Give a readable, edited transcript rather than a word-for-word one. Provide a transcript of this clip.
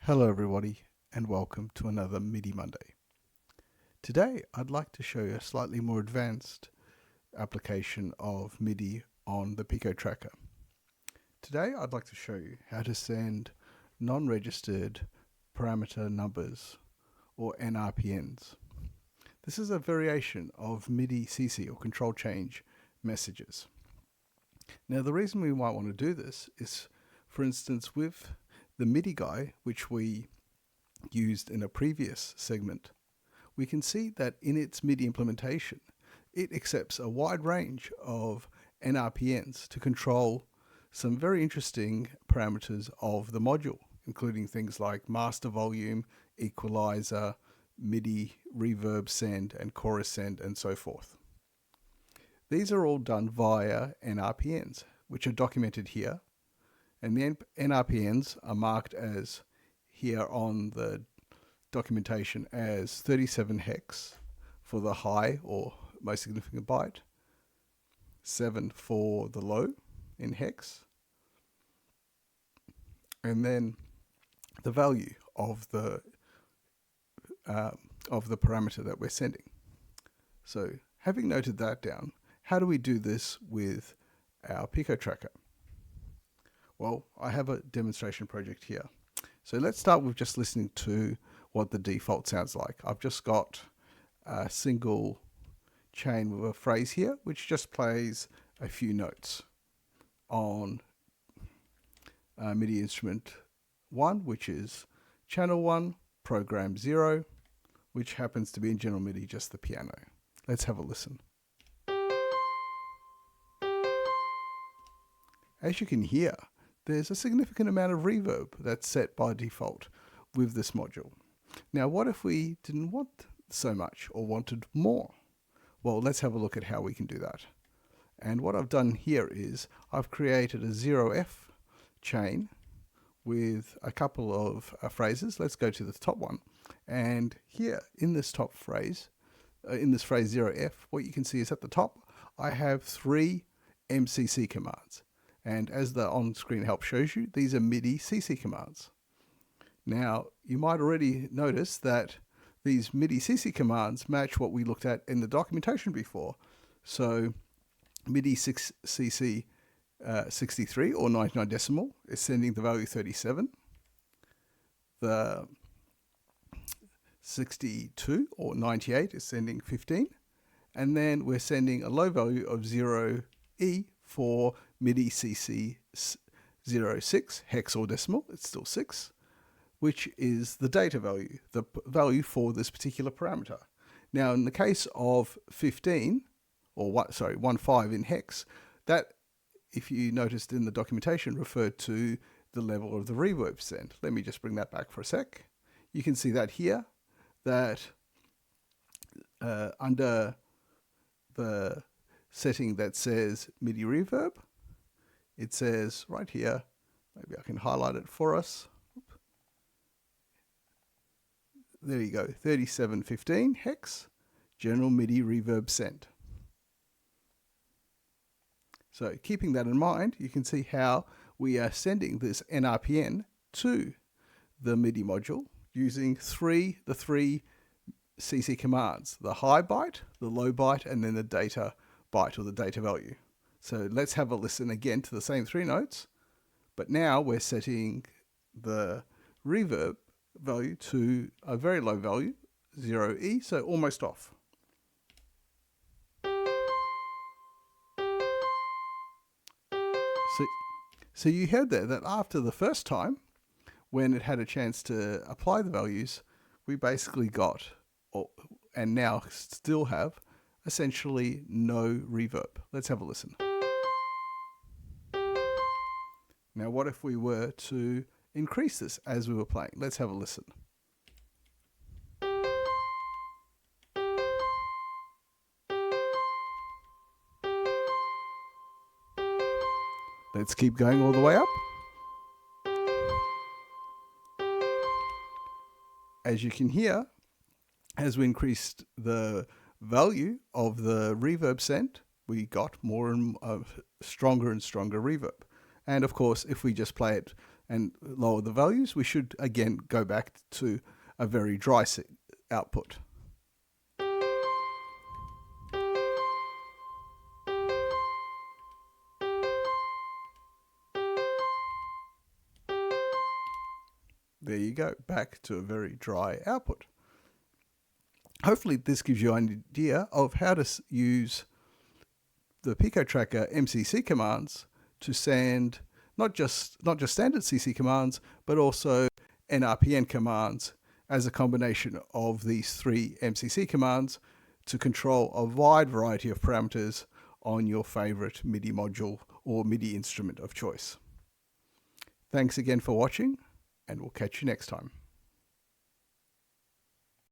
Hello everybody and welcome to another MIDI Monday. Today I'd like to show you a slightly more advanced application of MIDI on the picoTracker. Today I'd like to show you how to send non-registered parameter numbers or NRPNs. This is a variation of MIDI CC or control change messages. Now the reason we might want to do this is, for instance, with the MIDI guy, which we used in a previous segment, we can see that in its MIDI implementation, it accepts a wide range of NRPNs to control some very interesting parameters of the module, including things like master volume, equalizer, MIDI reverb send and chorus send, and so forth. These are all done via NRPNs, which are documented here. And the NRPNs are marked as here on the documentation as 37 hex for the high or most significant byte, 7 for the low in hex, and then the value of the parameter that we're sending. So having noted that down, how do we do this with our picoTracker? Well, I have a demonstration project here. So let's start with just listening to what the default sounds like. I've just got a single chain with a phrase here, which just plays a few notes on MIDI instrument 1, which is channel 1, program 0, which happens to be in general MIDI just the piano. Let's have a listen. As you can hear, there's a significant amount of reverb that's set by default with this module. Now, what if we didn't want so much or wanted more? Well, let's have a look at how we can do that. And what I've done here is I've created a 0F chain with a couple of phrases. Let's go to the top one. And here in this top phrase, in this phrase 0F, what you can see is at the top, I have 3 MCC commands. And as the on-screen help shows you, these are MIDI CC commands. Now, you might already notice that these MIDI CC commands match what we looked at in the documentation before. So MIDI CC 63 or 99 decimal is sending the value 37. The 62 or 98 is sending 15. And then we're sending a low value of 0E for MIDI CC 06, hex or decimal, it's still 6, which is the data value, the value for this particular parameter. Now, in the case of 15, or 15 in hex, that, if you noticed in the documentation, referred to the level of the reverb send. Let me just bring that back for a sec. You can see that here, that under the setting that says MIDI reverb, it says right here, maybe I can highlight it for us. There you go, 3715 hex, general MIDI reverb send. So keeping that in mind, you can see how we are sending this NRPN to the MIDI module using the three CC commands, the high byte, the low byte, and then the data byte or the data value. So let's have a listen again to the same 3 notes, but now we're setting the reverb value to a very low value, 0E, so almost off. So you heard there that after the first time, when it had a chance to apply the values, we basically got, and now still have, essentially no reverb. Let's have a listen. Now, what if we were to increase this as we were playing? Let's have a listen. Let's keep going all the way up. As you can hear, as we increased the value of the reverb send, we got more and stronger and stronger reverb. And of course, if we just play it and lower the values, we should again go back to a very dry output. There you go, back to a very dry output. Hopefully this gives you an idea of how to use the picoTracker MCC commands to send not just standard CC commands, but also NRPN commands as a combination of these three MCC commands to control a wide variety of parameters on your favorite MIDI module or MIDI instrument of choice. Thanks again for watching, and we'll catch you next time.